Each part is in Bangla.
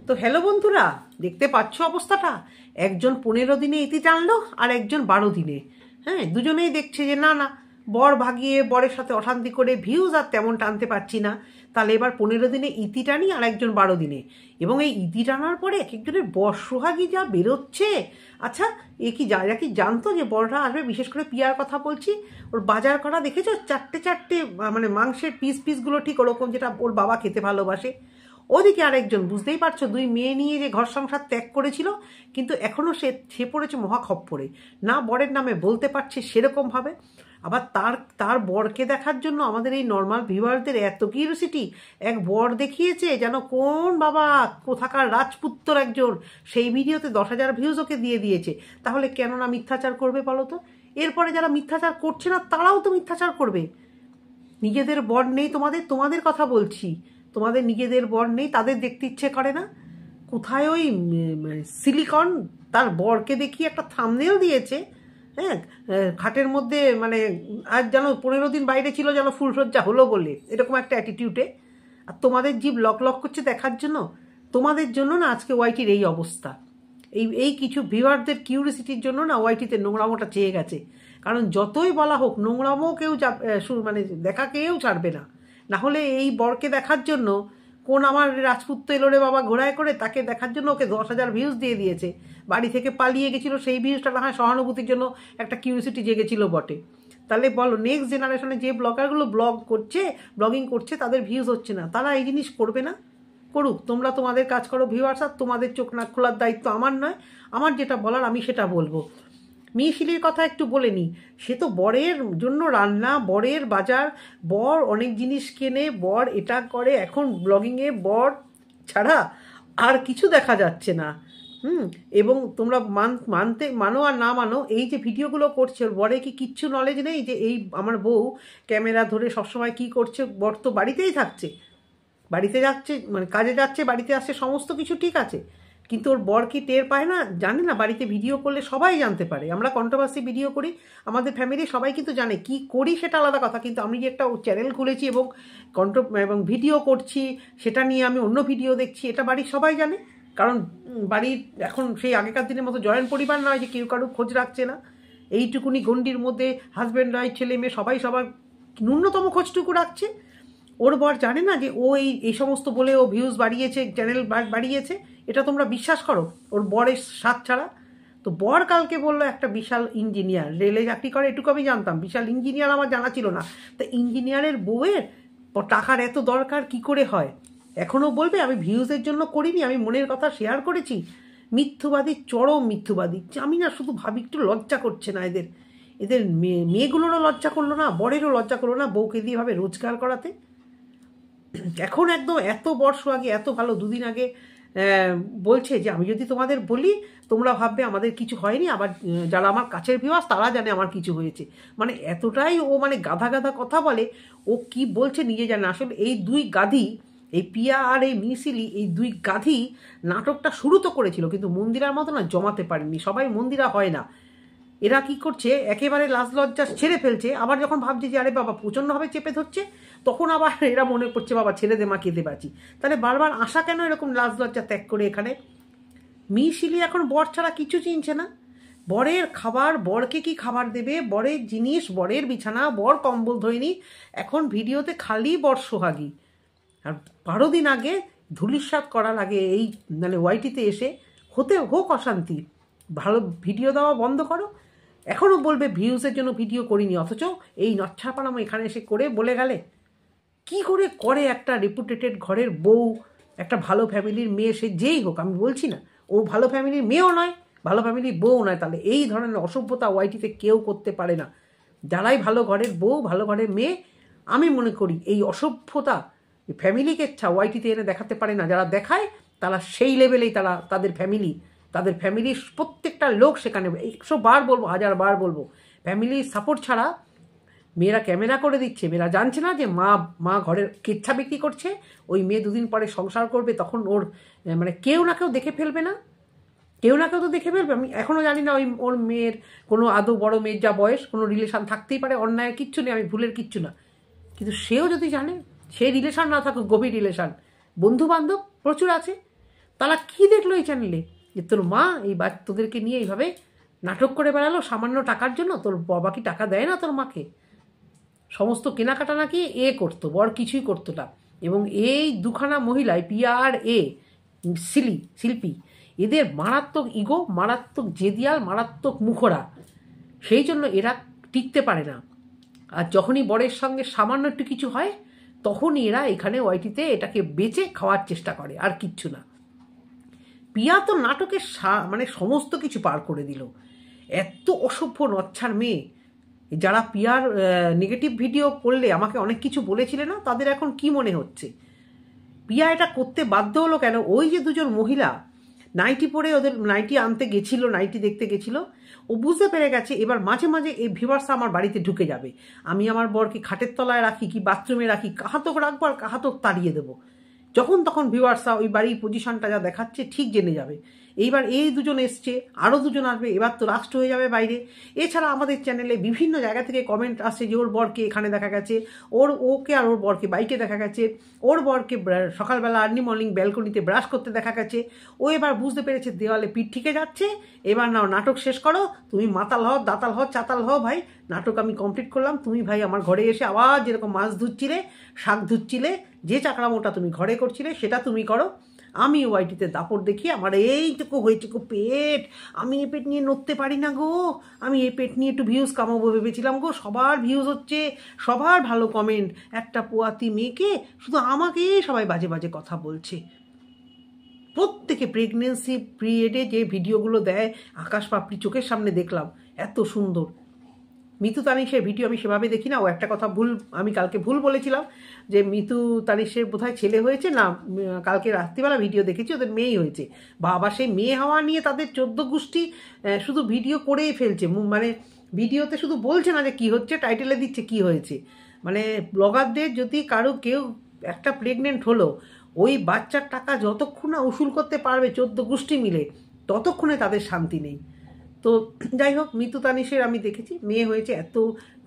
তো হ্যালো বন্ধুরা, দেখতে পাচ্ছ অবস্থাটা। একজন 15 দিনে ইতি টানলো আর একজন 12 দিনে। হ্যাঁ, দুজনেই দেখছে যে না না, বর ভাগিয়ে বরের সাথে অশান্তি করে ভিউজ আর তেমন টানতে পারছি না, তাহলে এবার 15 দিনে ইতি টানি আর একজন 12 দিনে। এবং এই ইতি টানার পরে এক একজনের বর সোহাগী যা বেরোচ্ছে। আচ্ছা, এ কি যা কি জানতো যে বররা আসবে? বিশেষ করে পিয়ার কথা বলছি। ওর বাজার করা দেখেছো, চারটে চারটে মানে মাংসের পিসগুলো ঠিক ওরকম, যেটা ওর বাবা খেতে ভালোবাসে। ওদিকে আরেকজন, বুঝতেই পারছো, 2 মেয়ে নিয়ে যে ঘর সংসার ত্যাগ করেছিল, কিন্তু এখনও সে পড়েছে মহাখপ্পরে। না বরের নামে বলতে পারছে সেরকমভাবে, আবার তার বরকে দেখার জন্য আমাদের এই নর্মাল ভিউয়ারদের এত কিউরিওসিটি। এক বর দেখিয়েছে যেন কোন বাবা কোথাকার রাজপুত্র একজন, সেই ভিডিওতে 10,000 ভিউজ ওকে দিয়ে দিয়েছে। তাহলে কেন না মিথ্যাচার করবে বলো তো? এরপরে যারা মিথ্যাচার করছে না তারাও তো মিথ্যাচার করবে। নিজেদের বর নেই তোমাদের কথা বলছি, তোমাদের নিজেদের বর নেই, তাদের দেখতে ইচ্ছে করে না? কোথায় ওই সিলিকন তার বরকে দেখিয়ে একটা থাম্বনেল দিয়েছে। হ্যাঁ, খাটের মধ্যে মানে আজ যেন 15 দিন বাইরে ছিল, যেন ফুলসজ্জা হলো বলে, এরকম একটা অ্যাটিটিউডে। আর তোমাদের জিভ লক লক করছে দেখার জন্য। তোমাদের জন্য না আজকে ওয়াইটির এই অবস্থা। এই কিছু ভিউয়ারদের কিউরিসিটির জন্য না ওয়াইটিতে নোংরামোটা চেয়ে গেছে। কারণ যতই বলা হোক, নোংরামো কেউ মানে দেখা কেউ ছাড়বে না। না হলে এই বরকে দেখার জন্য কোন আমার রাজপুত্র এলো রে বাবা ঘোড়ায় করে, তাকে দেখার জন্য ওকে 10,000 ভিউজ দিয়ে দিয়েছে। বাড়ি থেকে পালিয়ে গেছিল, সেই ভিউজটা না হয় সহানুভূতির জন্য একটা কিউরিসিটি জেগেছিল বটে। তাহলে বলো, নেক্সট জেনারেশনে যে ব্লগারগুলো ব্লগিং করছে তাদের ভিউজ হচ্ছে না, তারা এই জিনিস করবে না? করুক, তোমরা তোমাদের কাজ করো ভিউয়ার্স, আর তোমাদের চোখ নাক খোলার দায়িত্ব আমার নয়। আমার যেটা বলার আমি সেটা বলবো। মিশিলির কথা একটু বলে নিই। সে তো বরের জন্য রান্না, বরের বাজার, বর অনেক জিনিস কেনে, বর এটা করে। এখন ব্লগিংয়ে বর ছাড়া আর কিছু দেখা যাচ্ছে না। এবং তোমরা মানো আর না মানো, এই যে ভিডিওগুলো করছে, ওর বরে কি কিচ্ছু নলেজ নেই যে এই আমার বউ ক্যামেরা ধরে সবসময় কি করছে? বর তো বাড়িতেই থাকছে, বাড়িতে যাচ্ছে, মানে কাজে যাচ্ছে, বাড়িতে আসছে, সমস্ত কিছু ঠিক আছে, কিন্তু ওর বর কি টের পায় না? জানে না? বাড়িতে ভিডিও করলে সবাই জানতে পারে। আমরা কন্ট্রোভার্সি ভিডিও করি, আমাদের ফ্যামিলি সবাই কিন্তু জানে কি করি, সেটা আলাদা কথা। কিন্তু আমি যে একটা চ্যানেল খুলেছি এবং ভিডিও করছি, সেটা নিয়ে আমি অন্য ভিডিও দেখছি, এটা বাড়ির সবাই জানে। কারণ বাড়ির এখন সেই আগেকার দিনের মতো জয়েন্ট পরিবার নয় যে কেউ কারো খোঁজ রাখছে না। এইটুকুনি গণ্ডির মধ্যে হাজব্যান্ড ওয়াইফ, ছেলে মেয়ে সবাই সবার ন্যূনতম খোঁজটুকু রাখছে। ওর বর জানে না যে ও এই সমস্ত বলে ও ভিউজ বাড়িয়েছে, চ্যানেল বাড়িয়েছে? এটা তোমরা বিশ্বাস করো ওর বরের সাথ ছাড়া? তো বর কালকে বললো একটা বিশাল ইঞ্জিনিয়ার, রেলে চাকরি করে, এটুকু আমি জানতাম। বিশাল ইঞ্জিনিয়ার আমার জানা ছিল না। তা ইঞ্জিনিয়ারের বউয়ের টাকার এত দরকার কি করে হয়? এখনও বলবে আমি ভিউজের জন্য করিনি, আমি মনের কথা শেয়ার করেছি। মিথ্যুবাদী, চরম মিথ্যুবাদী। আমি না শুধু ভাবি, একটু লজ্জা করছে না এদের মেয়েগুলোরও লজ্জা করলো না, বরেরও লজ্জা করলো না বউকে দিয়ে ভাবে রোজগার করাতে? এখন একদম এত বর্ষ আগে, এত ভালো, 2 দিন আগে বলছে যে আমি যদি তোমাদের বলি তোমরা ভাববে আমাদের কিছু হয়নি, আবার যারা আমার কাছের ভিউয়ার্স তারা জানে আমার কিছু হয়েছে। মানে এতটাই ও মানে গাধা গাধা কথা বলে। ও কি বলছে নিজে জানে। আসলে এই 2 গাধি, এই পিয়া আর এই মিশিলি, এই 2 গাধি নাটকটা শুরু তো করেছিল, কিন্তু মন্দিরার মতো না জমাতে পারেনি। সবাই মন্দিরা হয় না। এরা কি করছে, একেবারে লাজ লজ্জা ছেড়ে ফেলছে। আবার যখন ভাবছে যে আরে বাবা প্রচণ্ডভাবে চেপে ধরছে, তখন আবার এরা মনে করছে বাবা ছেড়ে দে মা, কেঁদে বাঁচি। তাহলে বারবার আসা কেন এরকম লাজ লজ্জা ত্যাগ করে এখানে? মিশিলি এখন বর ছাড়া কিছু চিনছে না। বরের খাবার, বরকে কি খাবার দেবে, বরের জিনিস, বরের বিছানা, বর কম্বল ধোয়নি, এখন ভিডিওতে খালি বর সোহাগী। আর 12 দিন আগে ধুলিস্বাদ করা লাগে এই মানে ওয়াইটিতে এসে, হোক অশান্তি, ভালো ভিডিও দেওয়া বন্ধ করো। এখনও বলবে ভিউজের জন্য ভিডিও করিনি, অথচ এই নচ্ছাপাড়ামো এখানে এসে করে বলে গেলে। কি করে একটা রেপুটেটেড ঘরের বউ, একটা ভালো ফ্যামিলির মেয়ে, সে যেই হোক, আমি বলছি না ও ভালো ফ্যামিলির মেয়েও নয়, ভালো ফ্যামিলির বউ নয়, তাহলে এই ধরনের অসভ্যতা ওয়াইটিতে কেউ করতে পারে না। যারাই ভালো ঘরের বউ, ভালো ঘরের মেয়ে, আমি মনে করি এই অসভ্যতা ফ্যামিলিকে ওয়াইটিতে এনে দেখাতে পারে না। যারা দেখায় তারা সেই লেভেলেই তাদের ফ্যামিলির প্রত্যেকটা লোক সেখানে, 100 বার বলবো, 1000 বার বলবো, ফ্যামিলির সাপোর্ট ছাড়া মেয়েরা ক্যামেরা করে দিচ্ছে। মেয়েরা জানছে না যে মা ঘরের কেচ্ছা বিক্রি করছে, ওই মেয়ে 2 দিন পরে সংসার করবে, তখন ওর মানে কেউ না কেউ দেখে ফেলবে না? কেউ না কেউ তো দেখে ফেলবে। আমি এখনও জানি না ওর মেয়ের কোনো আদৌ, বড় মেয়ের যা বয়স, কোনো রিলেশান থাকতেই পারে, অন্যায়ের কিচ্ছু নেই, আমি ভুলের কিচ্ছু না। কিন্তু সেও যদি জানে, সেই রিলেশান না থাকুক, গভীর রিলেশান, বন্ধু বান্ধব প্রচুর আছে, তারা কি দেখলো এই চ্যানেলে, যে তোর মা এই তোদেরকে নিয়ে এইভাবে নাটক করে বেড়ালো সামান্য টাকার জন্য? তোর বাবা কি টাকা দেয় না তোর মাকে? সমস্ত কেনাকাটা নাকি করতো, বর কিছুই করতো না। এবং এই দুখানা মহিলায় পিয়া আর শিল্পী, এদের মারাত্মক ইগো, মারাত্মক জেদিয়াল, মারাত্মক মুখরা, সেই জন্য এরা টিকতে পারে না। আর যখনই বরের সঙ্গে সামান্য একটু কিছু হয় তখনই এরা এখানে ওয়াইটিতে এটাকে বেচে খাওয়ার চেষ্টা করে, আর কিচ্ছু না। পিয়া তো নাটকের মানে সমস্ত কিছু পার করে দিল। এত অসভ্য নচ্ছার মেয়ে, যারা পিয়ার নেগেটিভ ভিডিও করলে আমাকে অনেক কিছু বলেছিলে না, তাদের এখন কি মনে হচ্ছে? পিয়া এটা করতে বাধ্য হলো কেন? ওই যে দুজন মহিলা নাইটি পরে ওদের নাইটি আনতে গেছিল, নাইটি দেখতে গেছিল, ও বুঝতে পেরে গেছে এবার মাঝে মাঝে এই ভিউয়ার্সরা আমার বাড়িতে ঢুকে যাবে, আমি আমার বরকে খাটের তলায় রাখি কি বাথরুমে রাখি, কাহাতক রাখবো আর কাহাতক তাড়িয়ে দেবো। যখন তখন ভিউয়ার্সরা ওই বাড়ির পজিশনটা যা দেখাচ্ছে ঠিক জেনে যাবে। এইবার এই দুজন এসছে, আরও দুজন আসবে, এবার তো রাষ্ট্র হয়ে যাবে বাইরে। এছাড়া আমাদের চ্যানেলে বিভিন্ন জায়গা থেকে কমেন্ট আসছে যে ওর বরকে এখানে দেখা গেছে, ওকে আর ওর বরকে বাইকে দেখা গেছে, ওর বরকে সকালবেলা আর্লি মর্নিং ব্যালকনিতে ব্রাশ করতে দেখা গেছে। ও এবার বুঝতে পেরেছে দেওয়ালে পিঠ ঠিকে যাচ্ছে, এবার নাও নাটক শেষ করো, তুমি মাতাল হও, দাতাল হও, চাতাল হও, ভাই নাটক আমি কমপ্লিট করলাম, তুমি ভাই আমার ঘরে এসে আবার যেরকম মাছ ধুচ্ছিলে, শাক ধুচ্ছিলে, যে চাকরামোটা তুমি ঘরে করছিলে সেটা তুমি করো। আমি ওয়াইটিতে দাপট দেখি, আমার এইটুকু হয়েটুকু পেট, আমি এই পেট নিয়ে নড়তে পারি না গো, আমি এই পেট নিয়ে একটু ভিউজ কামাবো ভেবেছিলাম গো, সবার ভিউজ হচ্ছে, সবার ভালো কমেন্ট, একটা পোয়াতি মেয়েকে শুধু আমাকেই সবাই বাজে বাজে কথা বলছে। প্রত্যেকে প্রেগনেন্সি পিরিয়ডে যে ভিডিওগুলো দেয়, আকাশ পাপড়ি চোখের সামনে দেখলাম, এত সুন্দর। মিতু তানিশের ভিডিও আমি সেভাবে দেখি না। ও একটা কথা আমি কালকে ভুল বলেছিলাম যে মিতু তানিশের বোধহয় ছেলে হয়েছে, না কালকে রাত্রিবেলা ভিডিও দেখেছি ওদের মেয়েই হয়েছে। বাবা সেই মেয়ে হওয়া নিয়ে তাদের 14 গোষ্ঠী শুধু ভিডিও করেই ফেলছে, মানে ভিডিওতে শুধু বলছে না যে কি হচ্ছে, টাইটেলে দিচ্ছে কি হয়েছে। মানে ব্লগারদের যদি কেউ একটা প্রেগনেন্ট হলো, ওই বাচ্চার টাকা যতক্ষণ না উসুল করতে পারবে 14 গোষ্ঠী মিলে, ততক্ষণে তাদের শান্তি নেই। তো যাই হোক, মিতু তানিশের আমি দেখেছি মেয়ে হয়েছে, এত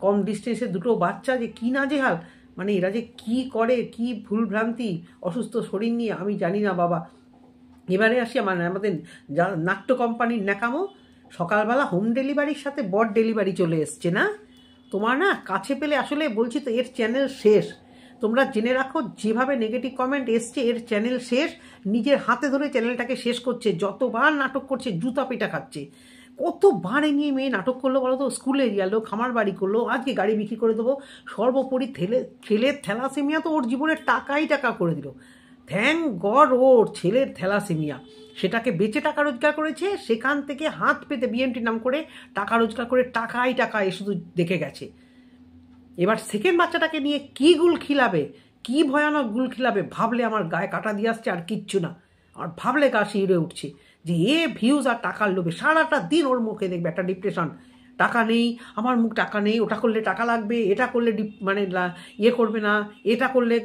কম ডিস্টেন্সে দুটো বাচ্চা, যে কি নাজেহাল, মানে এরা যে কি করে, কি ভুলভ্রান্তি, অসুস্থ শরীর নিয়ে আমি জানি না বাবা। এবারে আসি আমাদের নাট্য কোম্পানির ন্যাকামো। সকালবেলা হোম ডেলিভারির সাথে বর ডেলিভারি চলে এসছে না, তোমার না কাছে পেলে আসলে বলছি তো এর চ্যানেল শেষ। তোমরা জেনে রাখো, যেভাবে নেগেটিভ কমেন্ট এসছে এর চ্যানেল শেষ। নিজের হাতে ধরে চ্যানেলটাকে শেষ করছে, যতবার নাটক করছে জুতা পিটা খাচ্ছে। কতবার নিয়ে মেয়ে নাটক করলো বলো তো, স্কুলে গেল, খামার বাড়ি করলো, আজকে গাড়ি বিক্রি করে দেবো, সর্বোপরি ছেলের থ্যালাসেমিয়া তো ওর জীবনের টাকা করে দিল। থ্যাঙ্ক গড ওর ছেলের থ্যালাসেমিয়া, সেটাকে বেচে টাকা রোজগার করেছে, সেখান থেকে হাত পেতে বিএমটি নাম করে টাকা রোজগার করে টাকা এ শুধু দেখে গেছে। এবার সেকেন্ড বাচ্চাটাকে নিয়ে কি গুল খিলাবে, কি ভয়ানক গুল খিলাবে, ভাবলে আমার গায়ে কাটা দিয়ে আসছে, আর কিচ্ছু না। আর ভাবলে গা শিউরে উঠছে যে ভিউজ আর টাকার লোভে সারাটা দিন ওর মুখে দেখবে একটা ডিপ্রেশন, টাকা নেই, আমার মুখ টাকা নেই, ওটা করলে টাকা লাগবে, এটা করলে মানে করবে না, এটা করলে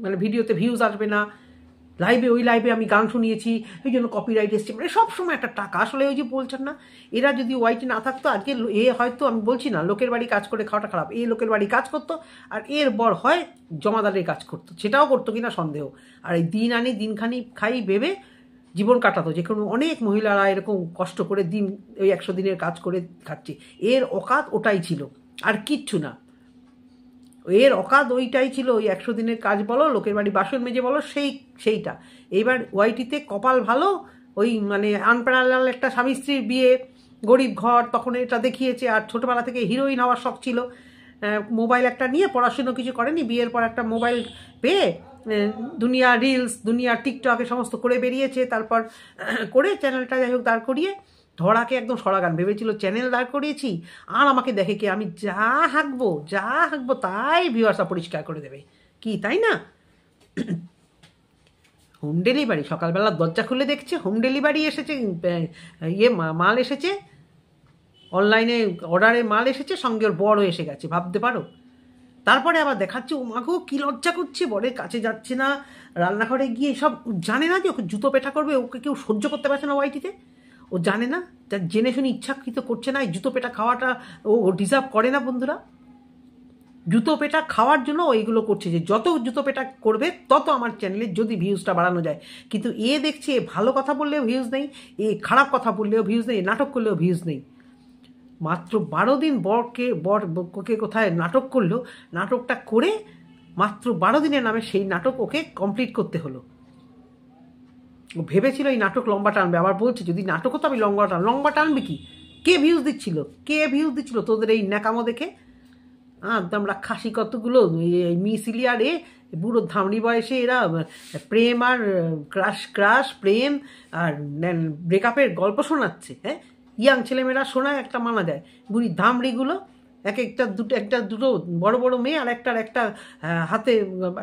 মানে ভিডিওতে ভিউজ আসবে না, ওই লাইভে আমি গান শুনিয়েছি এই জন্য কপিরাইট এসছে, মানে সবসময় একটা টাকা। আসলে ওই যে বলছেন না, এরা যদি ওয়াইটি না থাকতো আজকে হয়তো, আমি বলছি না লোকের বাড়ি কাজ করে খাওয়াটা খারাপ, লোকের বাড়ি কাজ করতো আর এর বর হয় জমাদারের কাজ করতো, সেটাও করতো কিনা সন্দেহ। আর এই দিন আনি দিনখানি খাই ভেবে জীবন কাটাতো, যে কোনো অনেক মহিলারা এরকম কষ্ট করে দিন ওই 100 দিনের কাজ করে খাচ্ছে। এর অকাত ওটাই ছিল, আর কিচ্ছু না। এর অকাত ওইটাই ছিল, ওই 100 দিনের কাজ বলো, লোকের বাড়ি বাসন মেজে বলো, সেইটা। এইবার ওয়াইটিতে কপাল ভালো, ওই মানে আনপ্যারালাল একটা স্বামী স্ত্রীর বিয়ে, গরিব ঘর, তখন এটা দেখিয়েছে। আর ছোটোবেলা থেকে হিরোইন হওয়ার শখ ছিল, মোবাইল একটা নিয়ে, পড়াশুনো কিছু করেনি, বিয়ের পর একটা মোবাইল পেয়ে দুনিয়া রিলস, দুনিয়া টিকটকে সমস্ত করে বেরিয়েছে। তারপর করে চ্যানেলটা যাই হোক দাঁড় করিয়ে, ধরাকে একদম সরাগান ভেবেছিল চ্যানেল দাঁড় করিয়েছি, আর আমাকে দেখে কি আমি যা হাঁকবো তাই ভিউয়ার্সরা পরিষ্কার করে দেবে, কি তাই না? হোম ডেলিভারি, সকালবেলা দরজা খুলে দেখছে হোম ডেলিভারি এসেছে, মাল এসেছে, অনলাইনে অর্ডারে মাল এসেছে, সঙ্গে ওর বড় এসে গেছে, ভাবতে পারো। তারপরে আবার দেখাচ্ছে ও মাগো কি লজ্জা করছে, বরের কাছে যাচ্ছে না, রান্নাঘরে গিয়ে সব জানে না যে ওকে জুতো পেটা করবে, ওকে কেউ সহ্য করতে পারছে না ওয়াইটিতে, ও জানে না, তার জেনে শুনে ইচ্ছাকৃত করছে না, এই জুতো পেটা খাওয়াটা ও ডিজার্ভ করে না বন্ধুরা। জুতো পেটা খাওয়ার জন্য এইগুলো করছে, যে যত জুতো পেটা করবে তত আমার চ্যানেলে যদি ভিউজটা বাড়ানো যায়। কিন্তু এ দেখছে ভালো কথা বললেও ভিউজ নেই, এ খারাপ কথা বললেও ভিউজ নেই, নাটক করলেও ভিউজ নেই। মাত্র 12 দিন ওকে কোথায় নাটক করলো, নাটকটা করে মাত্র 12 দিনের নামে সেই নাটক ওকে কমপ্লিট করতে হলো। ও ভেবেছিল এই নাটক লম্বা টানবে, আবার বলছে যদি নাটক হতো আমি লম্বা টানবে কি? কে ভিউজ দিচ্ছিল তোদের এই ন্যাকামো দেখে? আমরা খাসি কতগুলো এই মিসিলিয়ার বুড়ো ধামড়ি বয়সে এরা প্রেম আর ক্রাশ প্রেম আর ব্রেকআপের গল্প শোনাচ্ছে। হ্যাঁ, ইয়াং ছেলেমেয়েরা শোনায়, একটা মানা যায়। বুড়ি ধামড়িগুলো একটা দুটো বড় বড় মেয়ে আর একটা হাতে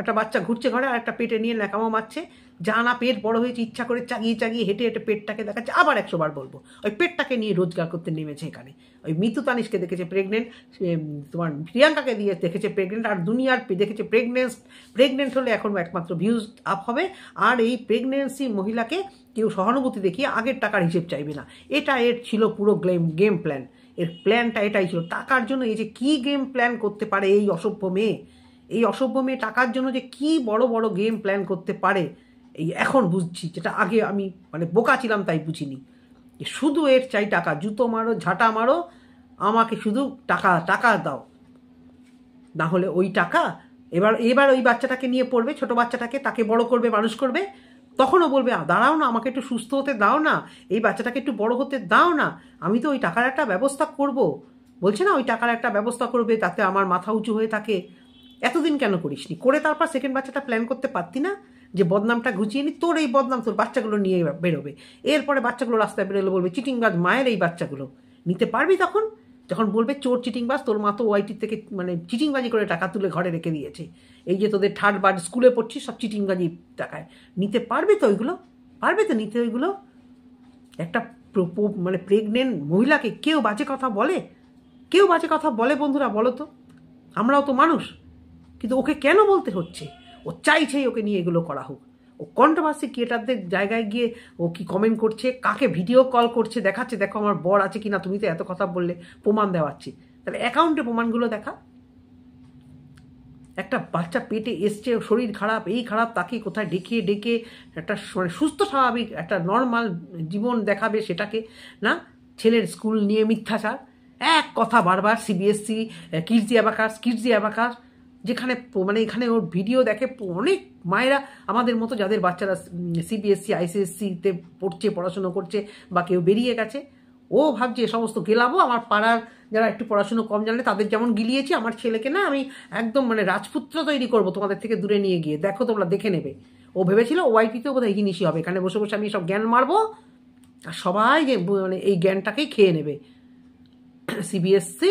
একটা বাচ্চা ঘুরছে ঘরে, আর একটা পেটে নিয়ে ন্যাকামো মারছে। যা না পেট বড় হয়েছে ইচ্ছা করে চাগিয়ে হেঁটে পেটটাকে দেখাচ্ছে। আবার 100 বার বলবো, ওই পেটটাকে নিয়ে রোজগার করতে নেমেছে এখানে। ওই মিতু তানিশকে দেখেছে প্রেগনেন্ট, তোমার প্রিয়াঙ্কাকে দিয়ে দেখেছে প্রেগনেন্ট, আর দুনিয়ার দেখেছে প্রেগনেন্ট হলে এখন একমাত্র ভিউজ আপ হবে। আর এই প্রেগনেন্সি মহিলাকে কেউ সহানুভূতি দেখিয়ে আগের টাকার হিসেব চাইবে না। এটা এর ছিল পুরো গেম প্ল্যান। এর প্ল্যানটা এটাই ছিল, টাকার জন্য এই যে কি গেম প্ল্যান করতে পারে এই অসভ্য মেয়ে টাকার জন্য যে কি বড় বড় গেম প্ল্যান করতে পারে, এই এখন বুঝছি, যেটা আগে আমি মানে বোকা ছিলাম তাই বুঝিনি। শুধু এর চাই টাকা, জুতো মারো ঝাঁটা মারো, আমাকে শুধু টাকা দাও। না হলে ওই টাকা এবার ওই বাচ্চাটাকে নিয়ে পড়বে, ছোট বাচ্চাটাকে, তাকে বড় করবে, মানুষ করবে। তখনও বলবে দাঁড়াও না, আমাকে একটু সুস্থ হতে দাও না, এই বাচ্চাটাকে একটু বড় হতে দাও না, আমি তো ওই টাকার একটা ব্যবস্থা করব। বলছে না ওই টাকার একটা ব্যবস্থা করবে, তাতে আমার মাথা উঁচু হয়ে থাকে। এতদিন কেন করিসনি? করে তারপর সেকেন্ড বাচ্চাটা প্ল্যান করতে পারতি না, যে বদনামটা ঘুচিয়ে নি? তোর এই বদনাম তোর বাচ্চাগুলো নিয়ে বেরোবে। এরপরে বাচ্চাগুলো রাস্তায় বেরোলে বলবে চিটিংবাজ মায়ের এই বাচ্চাগুলো। নিতে পারবি তখন, যখন বলবে চোর চিটিংবাজ, তোর মা তো ওআইটির থেকে মানে চিটিংবাজি করে টাকা তুলে ঘরে রেখে দিয়েছে, এই যে তোদের থার্ড বার স্কুলে পড়ছিস সব চিটিংবাজি টাকায়। নিতে পারবি তো ওইগুলো? পারবে তো নিতে ওইগুলো? একটা মানে প্রেগনেন্ট মহিলাকে কেউ বাজে কথা বলে? বন্ধুরা বলো তো, আমরাও তো মানুষ। কিন্তু ওকে কেন বলতে হচ্ছে? ও চাইছেই ওকে নিয়ে এগুলো করা হোক। ও কন্ট্রোভার্সি ক্রিয়েটারদের জায়গায় গিয়ে ও কি কমেন্ট করছে, কাকে ভিডিও কল করছে, দেখাচ্ছে দেখো আমার বর আছে কিনা, তুমি তো এত কথা বললে, প্রমাণ দেওয়াচ্ছি। তাহলে অ্যাকাউন্টে প্রমাণগুলো দেখা। একটা বাচ্চা পেটে এসছে, শরীর খারাপ, এই খারাপ, তাকে কোথায় ডেকে একটা মানে সুস্থ স্বাভাবিক একটা নর্মাল জীবন দেখাবে, সেটাকে না। ছেলের স্কুল নিয়ে মিথ্যাচার, এক কথা বারবার, সিবিএসসি কিডজি অ্যাবাকাস, যেখানে মানে এখানে ওর ভিডিও দেখে অনেক মায়েরা আমাদের মতো, যাদের বাচ্চারা সিবিএসসি আইসিএসসিতে পড়ছে, পড়াশুনো করছে, বা কেউ বেরিয়ে গেছে। ও ভাবছে এ সমস্ত গেলাবো, আমার পাড়ার যারা একটু পড়াশুনো কম জানলে তাদের যেমন গিলিয়েছি, আমার ছেলেকে না আমি একদম মানে রাজপুত্র তৈরি করবো তোমাদের থেকে দূরে নিয়ে গিয়ে, দেখো তোমরা দেখে নেবে। ও ভেবেছিল ওআইটিতেও বোধহয় এই জিনিসই হবে, এখানে বসে বসে আমি সব জ্ঞান মারবো আর সবাই মানে এই জ্ঞানটাকেই খেয়ে নেবে। সিবিএসসি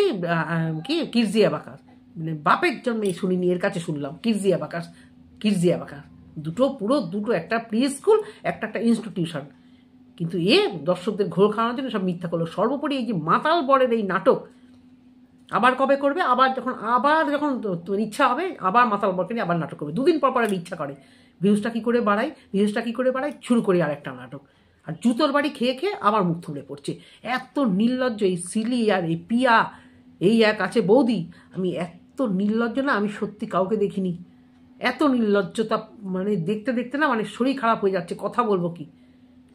কিডজি অ্যাবাকাস, মানে বাপের জন্মে শুনিনি, এর কাছে শুনলাম কিডজি অ্যাবাকাস। দুটো একটা প্রি স্কুল, একটা ইনস্টিটিউশন। কিন্তু দর্শকদের ঘোর খাওয়ানোর জন্য সব মিথ্যা করলো। সর্বোপরি এই যে মাতাল বরের এই নাটক আবার কবে করবে? আবার যখন ইচ্ছা হবে আবার মাতাল বরকে নিয়ে আবার নাটক করবে। 2 দিন পর ইচ্ছা করে ভিউজটা কি করে বাড়াই, শুরু করি আরেকটা নাটক। আর জুতোর বাড়ি খেয়ে আবার মুখ থুবড়ে পড়ছে। এত নির্লজ্জ এই সিলি আর এই পিয়া, এই এক আছে বৌদি, আমি এত নির্লজ্জ না আমি সত্যি কাউকে দেখিনি। এত নির্লজ্জতা মানে দেখতে না মানে শরীর খারাপ হয়ে যাচ্ছে। কথা বলবো কি,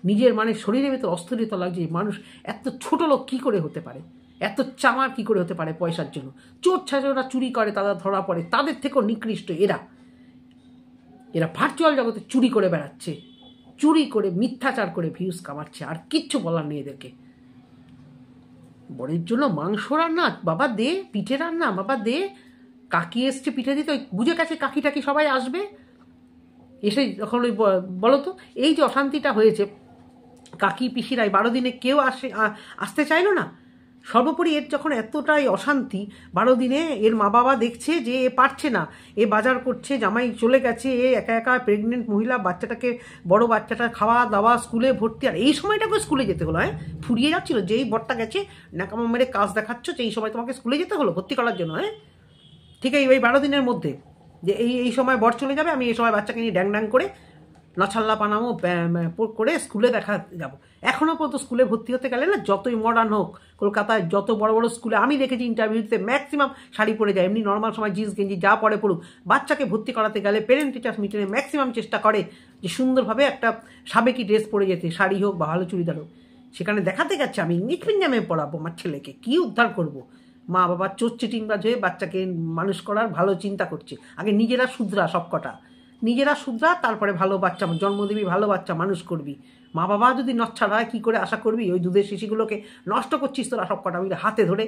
নিজের মানে শরীরের ভেতর অস্থিরতা লাগছে। মানুষ এত ছোট লোক কি করে হতে পারে, এত চামার কি করে হতে পারে পয়সার জন্য? চোর ছাজরা চুরি করে, তারা ধরা পড়ে, তাদের থেকেও নিকৃষ্ট এরা ভার্চুয়াল জগতে চুরি করে বেড়াচ্ছে, চুরি করে মিথ্যাচার করে ভিউজ কামাচ্ছে। আর কিচ্ছু বলার নেই এদেরকে। বরের জন্য মাংস রান্না বাবা দে, পিঠে রান্না বাবা দে, কাকি এসছে পিঠে দিতে, বুঝে গেছে কাকি সবাই আসবে। এসে যখন ওই বলো তো এই যে অশান্তিটা হয়েছে, কাকি পিসিরাই 12 দিনে কেউ আসতে চাইলো না। সর্বোপরি এর যখন এতটাই অশান্তি, 12 দিনে এর মা বাবা দেখছে যে এ পারছে না, এ বাজার করছে, জামাই চলে গেছে, এ একা প্রেগনেন্ট মহিলা, বড় বাচ্চাটা খাওয়া দাওয়া, স্কুলে ভর্তি, আর এই সময়টাকে স্কুলে যেতে হলো। ফুরিয়ে যাচ্ছিল, যেই বরটা গেছে নাকামা মেরে কাজ দেখাচ্ছ, এই সময় তোমাকে স্কুলে যেতে হলো ভর্তি করার জন্য। ঠিক এই 12 দিনের মধ্যে যে এই সময় বর চলে যাবে, আমি এই সময় বাচ্চাকে নিয়ে ড্যাং করে নছাল্লা পানামো করে স্কুলে দেখা যাব। এখনও পর্যন্ত স্কুলে ভর্তি হতে গেলে না, যতই মডার্ন হোক, কলকাতায় যত বড় বড় স্কুলে আমি দেখেছি ইন্টারভিউতে ম্যাক্সিমাম শাড়ি পরে যায়, এমনি নর্মাল সময় জিন্স গেঞ্জি যা পরে পড়ুক। বাচ্চাকে ভর্তি করাতে গেলে পেরেন্ট টিচার্স মিটিংয়ে ম্যাক্সিমাম চেষ্টা করে যে সুন্দরভাবে একটা সাবেকি ড্রেস পরে যেতে, শাড়ি হোক বা ভালো চুড়িদার হোক। সেখানে দেখাতে গেছে আমি ইংলিশ মিডিয়ামে পড়াবো আমার ছেলেকে, কী উদ্ধার করব। মা বাবা চোর চিটিংবাজ হয়ে বাচ্চাকে মানুষ করার ভালো চিন্তা করছে। আগে নিজেরা শুধরা, সব কটা নিজেরা শুধরা, তারপরে ভালো বাচ্চা জন্ম দিবি, ভালো বাচ্চা মানুষ করবি। মা বাবা যদি নচ্ছাড়া হয় কী করে আশা করবি? ওই দুধের শিশিগুলোকে নষ্ট করছিস তোরা সব কটা মিলে হাতে ধরে,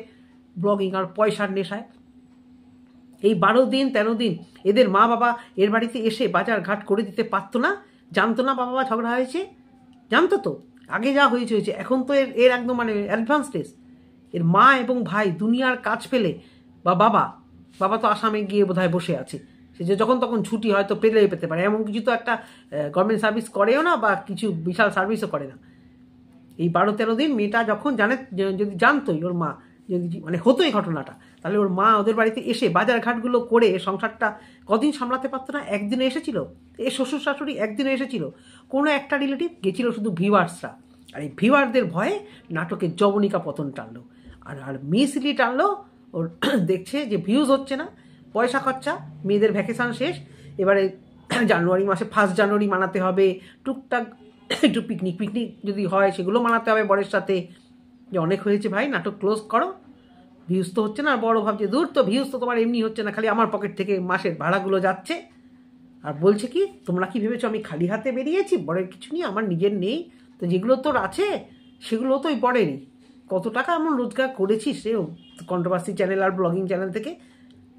ব্লগিং আর পয়সার নেশায়। এই 12 দিন 13 দিন এদের মা বাবা এর বাড়িতে এসে বাজার ঘাট করে দিতে পারতো না? জানতো না বাবা ঝগড়া হয়েছে? জানতো তো, আগে যা হয়েছে হয়েছে। এখন তো এর একদম মানে অ্যাডভান্স স্টেজ। এর মা এবং ভাই দুনিয়ার কাজ পেলে, বা বাবা তো আসামে গিয়ে বোধহয় বসে আছে, সে যে যখন তখন ছুটি হয়তো পেতে পারে, এমন কিছু তো একটা গভর্নমেন্ট সার্ভিস করেও না, বা কিছু বিশাল সার্ভিসও করে না। এই 12-13 দিন মেয়েটা যখন যদি জানতোই ওর মা, যদি মানে হতো এই ঘটনাটা, তাহলে ওর মা ওদের বাড়িতে এসে বাজার ঘাটগুলো করে সংসারটা কদিন সামলাতে পারতো না? একদিনে এসেছিল এ শ্বশুর শাশুড়ি, একদিনে এসেছিল। কোনো একটা রিলেটিভ গেছিল শুধু ভিউয়ার্সরা, আর এই ভিউয়ারদের ভয়ে নাটকের জবনিকা পতন টানলো, আর মিসলি টানলো। ওর দেখছে যে ভিউজ হচ্ছে না, পয়সা খরচা, মেয়েদের ভ্যাকেশন শেষ, এবারে জানুয়ারি মাসে 1 জানুয়ারি মানাতে হবে, টুকটাক একটু পিকনিক যদি হয় সেগুলো মানাতে হবে বরের সাথে। যে অনেক হয়েছে ভাই, নাটক ক্লোজ করো, ভিউজ তো হচ্ছে না। বড় ভাবছে দূর, তো ভিউজ তো তোমার এমনি হচ্ছে না, খালি আমার পকেট থেকে মাসের ভাড়াগুলো যাচ্ছে। আর বলছে কি, তোমরা কি ভেবেছো আমি খালি হাতে বেরিয়েছি? বরের কিছু নিয়ে আমার নিজের নেই, তো যেগুলো তোর আছে সেগুলো তো ওই বরেরই। কত টাকা এমন রোজগার করেছিস সেও কন্ট্রোভার্সি চ্যানেল আর ব্লগিং চ্যানেল থেকে,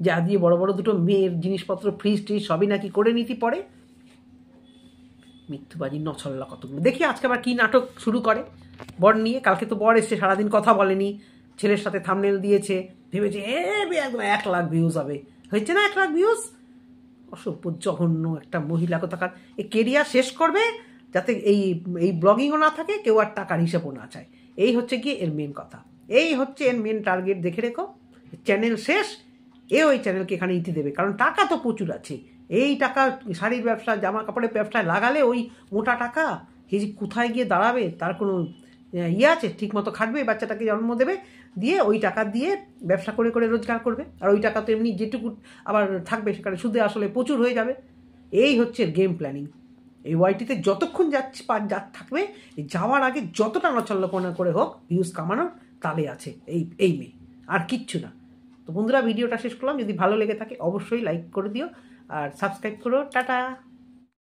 যা দিয়ে বড় বড় দুটো মেয়ের জিনিসপত্র ফ্রিজ ট্রিজ সবই নাকি করে নিতি পরে। মিথ্যুবাজি নছল্লা কতগুলো। দেখি আজকে আবার কি নাটক শুরু করে বর নিয়ে। কালকে তো বর এসছে, সারাদিন কথা বলেনি, ছেলের সাথে থাম্বনেল দিয়েছে, ভেবেছে একদম 1 লাখ ভিউজ হবে, হচ্ছে না 1 লাখ ভিউজ। অসভ্য জঘন্য একটা মহিলা কোথাকার। এই কেরিয়ার শেষ করবে যাতে এই ব্লগিংও না থাকে, কেউ আর টাকার হিসাবও না চায়। এই হচ্ছে গিয়ে এর মেন কথা, এই হচ্ছে এর মেন টার্গেট। দেখে রেখো, চ্যানেল শেষ, ওই চ্যানেলকে এখানে ইতি দেবে, কারণ টাকা তো প্রচুর আছে। এই টাকা শাড়ির ব্যবসা, জামা কাপড়ের ব্যবসায় লাগালে ওই মোটা টাকা এই যে কোথায় গিয়ে দাঁড়াবে তার কোনো ইয়ে আছে? ঠিকমতো খাটবে, বাচ্চাটাকে জন্ম দেবে, দিয়ে ওই টাকা দিয়ে ব্যবসা করে করে রোজগার করবে। আর ওই টাকা তো এমনি যেটুকু আবার থাকবে সেখানে সুদে আসলে প্রচুর হয়ে যাবে। এই হচ্ছে গেম প্ল্যানিং। এই ওয়াইটিতে যতক্ষণ থাকবে, যাওয়ার আগে যতটা নচল্যপনা করে হোক ভিউজ কামানোর তালে আছে এই মেয়ে, আর কিচ্ছু না। তো বন্ধুরা, ভিডিওটা শেষ করলাম। যদি ভালো লেগে থাকে অবশ্যই লাইক করে দিও আর সাবস্ক্রাইব করো। টাটা।